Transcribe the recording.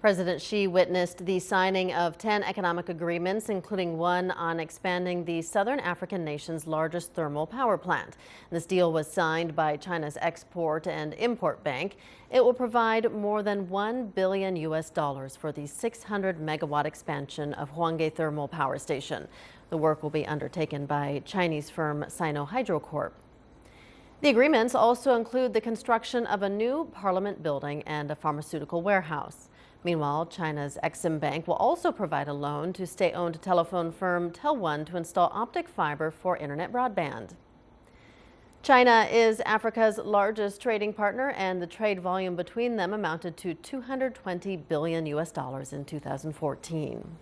President Xi witnessed the signing of 10 economic agreements, including one on expanding the southern African nation's largest thermal power plant. This deal was signed by China's Export and Import Bank. It will provide more than $1 billion for the 600 megawatt expansion of Hwanghae Thermal Power Station. The work will be undertaken by Chinese firm Sino-Hydro Corp. The agreements also include the construction of a new parliament building and a pharmaceutical warehouse. Meanwhile, China's Exim Bank will also provide a loan to state-owned telephone firm Tel1 to install optic fiber for internet broadband. China is Africa's largest trading partner, and the trade volume between them amounted to $220 billion in 2014.